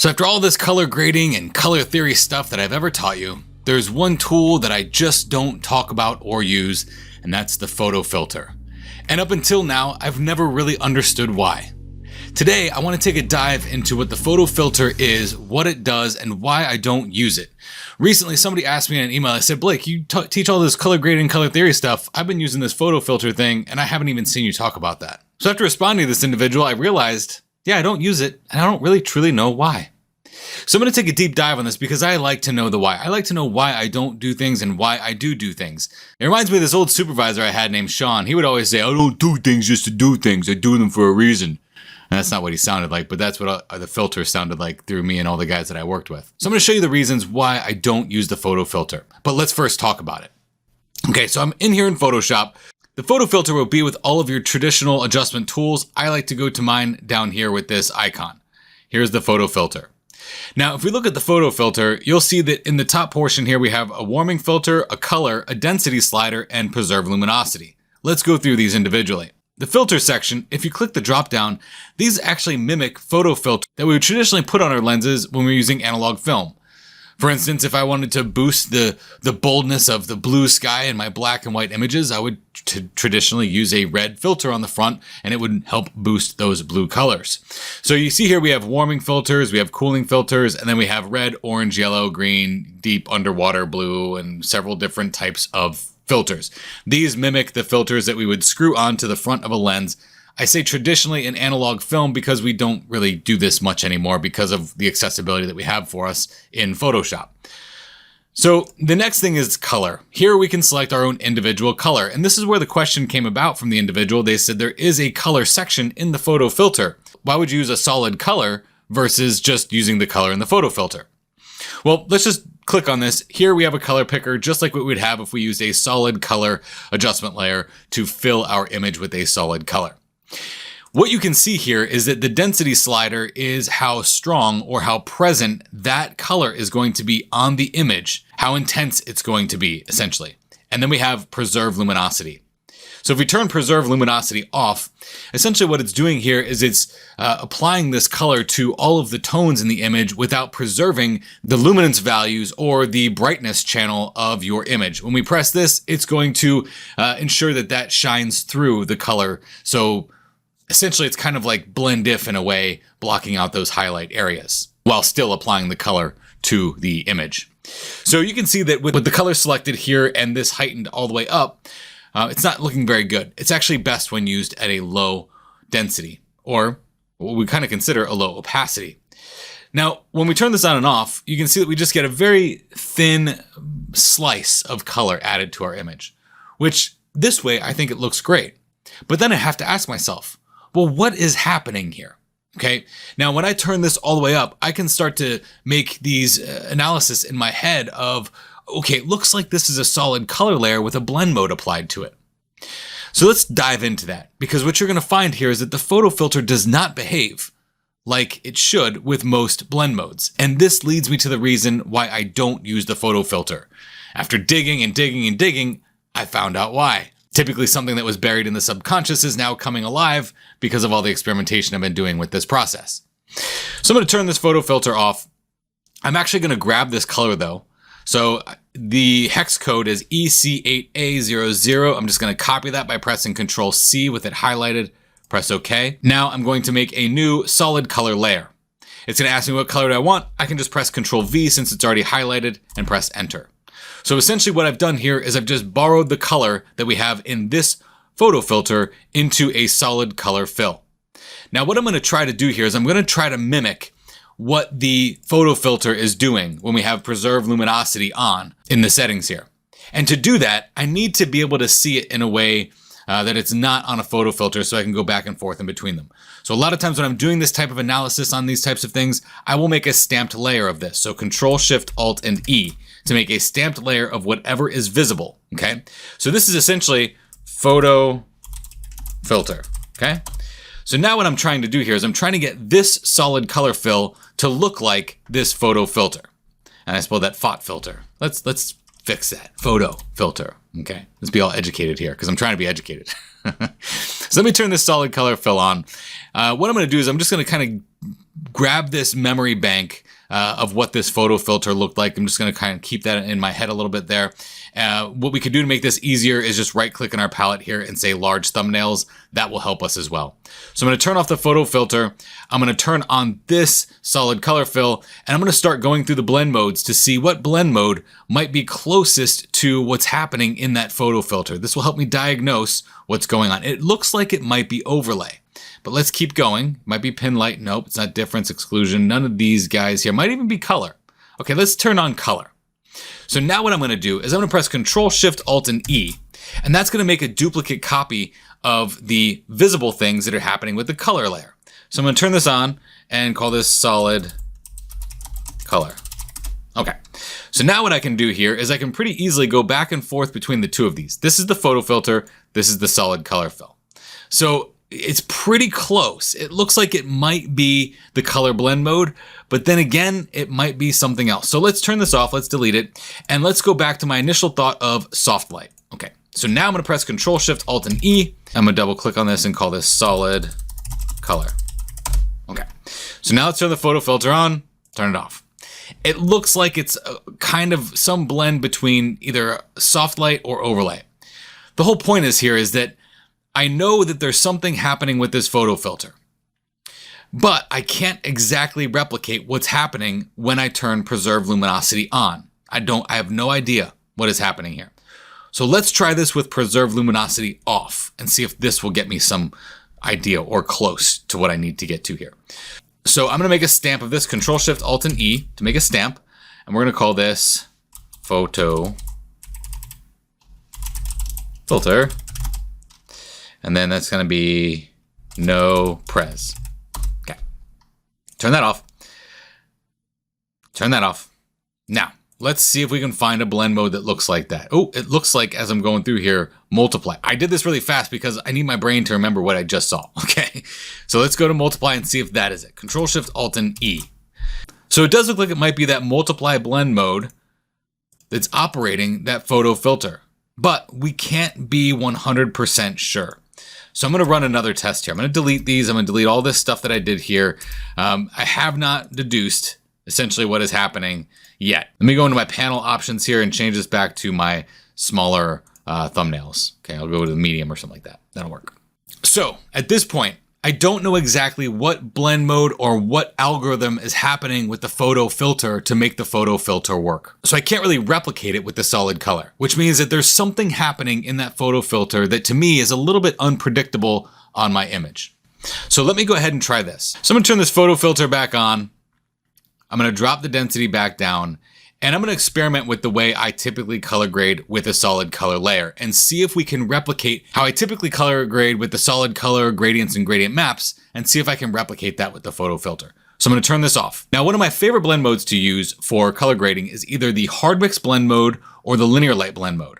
So after all this color grading and color theory stuff that I've ever taught you, there's one tool that I just don't talk about or use, and that's the photo filter. And up until now, I've never really understood why. Today, I want to take a dive into what the photo filter is, what it does, and why I don't use it. Recently, somebody asked me in an email, I said, Blake, you teach all this color grading and color theory stuff. I've been using this photo filter thing, and I haven't even seen you talk about that. So after responding to this individual, I realized, yeah, I don't use it, and I don't really truly know why. So I'm going to take a deep dive on this because I like to know the why. I like to know why I don't do things and why I do things. It reminds me of this old supervisor I had named Sean. He would always say, I don't do things just to do things. I do them for a reason. And that's not what he sounded like, but that's what the filter sounded like through me and all the guys that I worked with. So I'm going to show you the reasons why I don't use the photo filter. But let's first talk about it. Okay, so I'm in here in Photoshop. The photo filter will be with all of your traditional adjustment tools. I like to go to mine down here with this icon. Here's the photo filter. Now, if we look at the photo filter, you'll see that in the top portion here, we have a warming filter, a color, a density slider, and preserve luminosity. Let's go through these individually. The filter section, if you click the drop down, these actually mimic photo filters that we would traditionally put on our lenses when we're using analog film. For instance, if I wanted to boost the boldness of the blue sky in my black and white images, I would traditionally use a red filter on the front, and it would help boost those blue colors. So you see here we have warming filters, we have cooling filters, and then we have red, orange, yellow, green, deep underwater blue, and several different types of filters. These mimic the filters that we would screw onto the front of a lens. I say traditionally in analog film because we don't really do this much anymore because of the accessibility that we have for us in Photoshop. So the next thing is color. Here we can select our own individual color. And this is where the question came about from the individual. They said there is a color section in the photo filter. Why would you use a solid color versus just using the color in the photo filter? Well, let's just click on this. Here we have a color picker, just like what we'd have if we used a solid color adjustment layer to fill our image with a solid color. What you can see here is that the density slider is how strong or how present that color is going to be on the image, how intense it's going to be, essentially. And then we have preserve luminosity. So if we turn preserve luminosity off, essentially what it's doing here is it's applying this color to all of the tones in the image without preserving the luminance values or the brightness channel of your image. When we press this, it's going to ensure that that shines through the color. So essentially, it's kind of like blend if in a way, blocking out those highlight areas while still applying the color to the image. So you can see that with the color selected here and this heightened all the way up, it's not looking very good. It's actually best when used at a low density, or what we kind of consider a low opacity. Now, when we turn this on and off, you can see that we just get a very thin slice of color added to our image, which this way I think it looks great. But then I have to ask myself, well, what is happening here? Okay, now when I turn this all the way up, I can start to make these analysis in my head of, okay, it looks like this is a solid color layer with a blend mode applied to it. So let's dive into that, because what you're going to find here is that the photo filter does not behave like it should with most blend modes. And this leads me to the reason why I don't use the photo filter. After digging and digging and digging, I found out why. Typically something that was buried in the subconscious is now coming alive because of all the experimentation I've been doing with this process. So I'm going to turn this photo filter off. I'm actually going to grab this color though. So the hex code is EC8A00. I'm just going to copy that by pressing Control C with it highlighted. Press OK. Now I'm going to make a new solid color layer. It's going to ask me what color do I want. I can just press Control V since it's already highlighted and press Enter. So essentially what I've done here is I've just borrowed the color that we have in this photo filter into a solid color fill. Now what I'm going to try to do here is I'm going to try to mimic what the photo filter is doing when we have preserve luminosity on in the settings here. And to do that, I need to be able to see it in a way that it's not on a photo filter so I can go back and forth in between them. So a lot of times when I'm doing this type of analysis on these types of things, I will make a stamped layer of this. So Control Shift Alt and E to make a stamped layer of whatever is visible. Okay. So this is essentially photo filter. Okay. So now what I'm trying to do here is I'm trying to get this solid color fill to look like this photo filter. And I spelled that FOT filter. Let's fix that. Photo filter. Okay. Let's be all educated here because I'm trying to be educated. So let me turn this solid color fill on. What I'm going to do is I'm just going to kind of grab this memory bank of what this photo filter looked like. I'm just going to kind of keep that in my head a little bit there. What we could do to make this easier is just right click on our palette here and say large thumbnails. That will help us as well. So I'm going to turn off the photo filter. I'm going to turn on this solid color fill, and I'm going to start going through the blend modes to see what blend mode might be closest to what's happening in that photo filter. This will help me diagnose what's going on. It looks like it might be overlay. But let's keep going. Might be pin light. Nope, it's not difference, exclusion. None of these guys here. Might even be color. Okay, let's turn on color. So now what I'm going to do is I'm going to press Control Shift Alt and E, and that's going to make a duplicate copy of the visible things that are happening with the color layer. So I'm going to turn this on and call this solid color. Okay, so now what I can do here is I can pretty easily go back and forth between the two of these. This is the photo filter. This is the solid color fill. So it's pretty close. It looks like it might be the color blend mode, but then again, it might be something else. So let's turn this off, let's delete it, and let's go back to my initial thought of soft light. Okay, so now I'm gonna press Control Shift Alt and E. I'm gonna double click on this and call this solid color. Okay, so now let's turn the photo filter on, turn it off. It looks like it's kind of some blend between either soft light or overlay. The whole point is that I know that there's something happening with this photo filter, but I can't exactly replicate what's happening when I turn preserve luminosity on. I have no idea what is happening here. So let's try this with preserve luminosity off and see if this will get me some idea or close to what I need to get to here. So I'm going to make a stamp of this, Control Shift Alt and E to make a stamp, and we're going to call this photo filter. And then that's going to be no pres. Okay. Turn that off. Turn that off. Now, let's see if we can find a blend mode that looks like that. Oh, it looks like as I'm going through here, multiply. I did this really fast because I need my brain to remember what I just saw. Okay. So let's go to multiply and see if that is it. Control Shift Alt and E. So it does look like it might be that multiply blend mode that's operating that photo filter, but we can't be 100% sure. So I'm going to run another test here. I'm going to delete these. I'm going to delete all this stuff that I did here. I have not deduced essentially what is happening yet. Let me go into my panel options here and change this back to my smaller thumbnails. Okay, I'll go to the medium or something like that. That'll work. So at this point, I don't know exactly what blend mode or what algorithm is happening with the photo filter to make the photo filter work. So I can't really replicate it with the solid color, which means that there's something happening in that photo filter that to me is a little bit unpredictable on my image. So let me go ahead and try this. So I'm gonna turn this photo filter back on. I'm gonna drop the density back down, and I'm gonna experiment with the way I typically color grade with a solid color layer and see if we can replicate how I typically color grade with the solid color gradients and gradient maps and see if I can replicate that with the photo filter. So I'm gonna turn this off. Now, one of my favorite blend modes to use for color grading is either the hard mix blend mode or the linear light blend mode.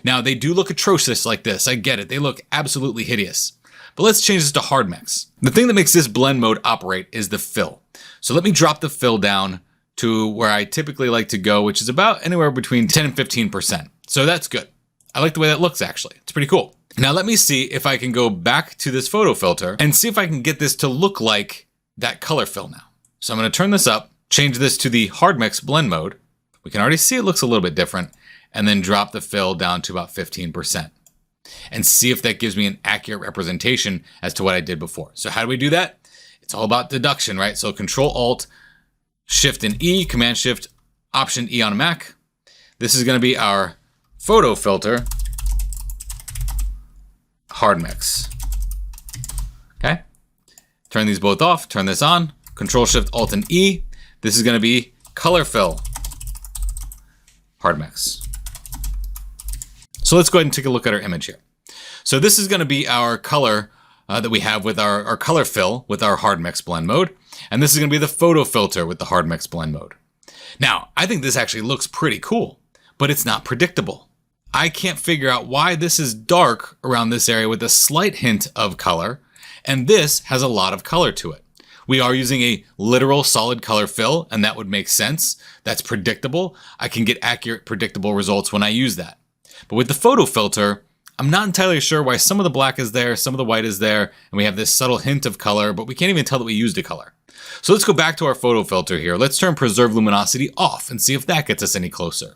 Now, they do look atrocious like this. I get it. They look absolutely hideous. But let's change this to hard mix. The thing that makes this blend mode operate is the fill. So let me drop the fill down to where I typically like to go, which is about anywhere between 10 and 15%. So that's good. I like the way that looks, actually. It's pretty cool. Now let me see if I can go back to this photo filter and see if I can get this to look like that color fill now. So I'm going to turn this up, change this to the hard mix blend mode. We can already see it looks a little bit different, and then drop the fill down to about 15% and see if that gives me an accurate representation as to what I did before. So how do we do that? It's all about deduction, right? So Control Alt, Shift and E, Command Shift, Option E on a Mac. This is going to be our photo filter hard mix. Okay. Turn these both off, turn this on, Control Shift Alt and E. This is going to be color fill hard mix. So let's go ahead and take a look at our image here. So this is going to be our color that we have with our color fill with our hard mix blend mode. And this is going to be the photo filter with the hard mix blend mode. Now, I think this actually looks pretty cool, but it's not predictable. I can't figure out why this is dark around this area with a slight hint of color, and this has a lot of color to it. We are using a literal solid color fill, and that would make sense. That's predictable. I can get accurate, predictable results when I use that. But with the photo filter, I'm not entirely sure why some of the black is there, some of the white is there, and we have this subtle hint of color, but we can't even tell that we used a color. So let's go back to our photo filter here. Let's turn preserve luminosity off and see if that gets us any closer.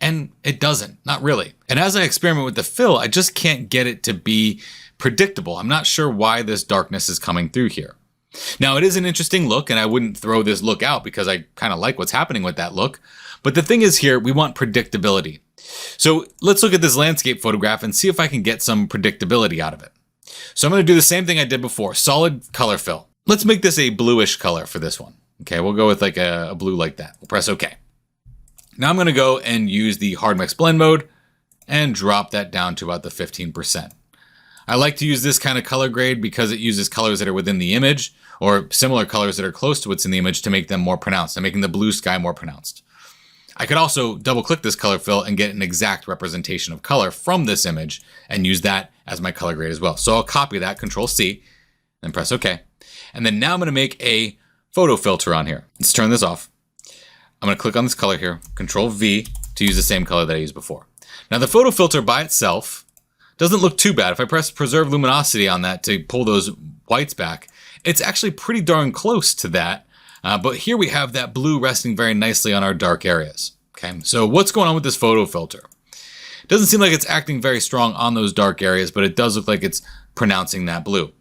And it doesn't, not really. And as I experiment with the fill, I just can't get it to be predictable. I'm not sure why this darkness is coming through here. Now, it is an interesting look, and I wouldn't throw this look out because I kind of like what's happening with that look. But the thing is here, we want predictability. So let's look at this landscape photograph and see if I can get some predictability out of it. So I'm going to do the same thing I did before, solid color fill. Let's make this a bluish color for this one. Okay, we'll go with like a blue like that. We'll press OK. Now I'm going to go and use the hard mix blend mode and drop that down to about the 15%. I like to use this kind of color grade because it uses colors that are within the image or similar colors that are close to what's in the image to make them more pronounced and making the blue sky more pronounced. I could also double click this color fill and get an exact representation of color from this image and use that as my color grade as well. So I'll copy that, Control C, and press OK. And then now I'm going to make a photo filter on here. Let's turn this off. I'm going to click on this color here, Control V, to use the same color that I used before. Now the photo filter by itself doesn't look too bad. If I press preserve luminosity on that to pull those whites back, it's actually pretty darn close to that. But here we have that blue resting very nicely on our dark areas. Okay, so what's going on with this photo filter? It doesn't seem like it's acting very strong on those dark areas, but it does look like it's pronouncing that blue.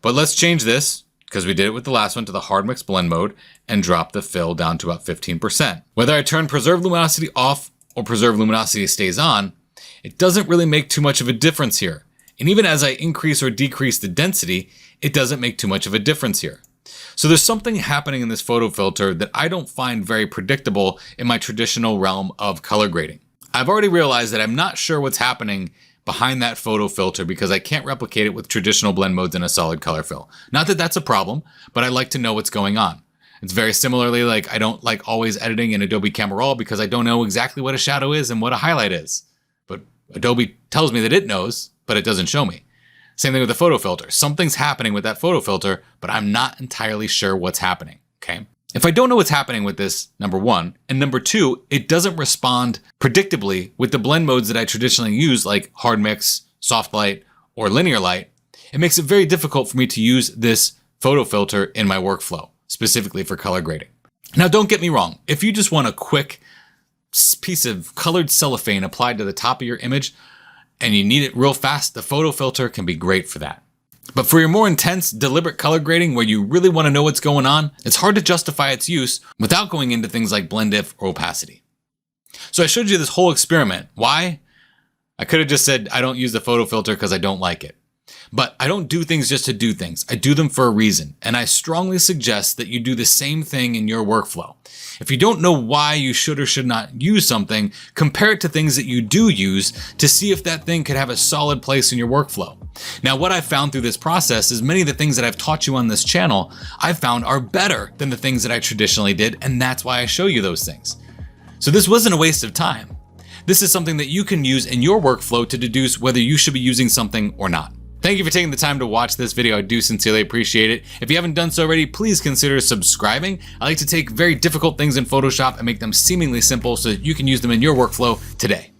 But let's change this, because we did it with the last one, to the hard mix blend mode and drop the fill down to about 15%. Whether I turn preserve luminosity off or preserve luminosity stays on, it doesn't really make too much of a difference here. And even as I increase or decrease the density, it doesn't make too much of a difference here. So there's something happening in this photo filter that I don't find very predictable in my traditional realm of color grading. I've already realized that I'm not sure what's happening behind that photo filter because I can't replicate it with traditional blend modes in a solid color fill. Not that that's a problem, but I like to know what's going on. It's very similarly like I don't like always editing in Adobe Camera Raw because I don't know exactly what a shadow is and what a highlight is. But Adobe tells me that it knows, but it doesn't show me. Same thing with the photo filter. Something's happening with that photo filter, but I'm not entirely sure what's happening, okay? If I don't know what's happening with this, number one, and number two, it doesn't respond predictably with the blend modes that I traditionally use like hard mix, soft light, or linear light, it makes it very difficult for me to use this photo filter in my workflow, specifically for color grading. Now, don't get me wrong. If you just want a quick piece of colored cellophane applied to the top of your image and you need it real fast, the photo filter can be great for that. But for your more intense, deliberate color grading where you really want to know what's going on, it's hard to justify its use without going into things like blend if or opacity. So I showed you this whole experiment. Why? I could have just said I don't use the photo filter because I don't like it. But I don't do things just to do things. I do them for a reason. And I strongly suggest that you do the same thing in your workflow. If you don't know why you should or should not use something, compare it to things that you do use to see if that thing could have a solid place in your workflow. Now, what I've found through this process is many of the things that I've taught you on this channel, I've found are better than the things that I traditionally did, and that's why I show you those things. So this wasn't a waste of time. This is something that you can use in your workflow to deduce whether you should be using something or not. Thank you for taking the time to watch this video. I do sincerely appreciate it. If you haven't done so already, please consider subscribing. I like to take very difficult things in Photoshop and make them seemingly simple so that you can use them in your workflow today.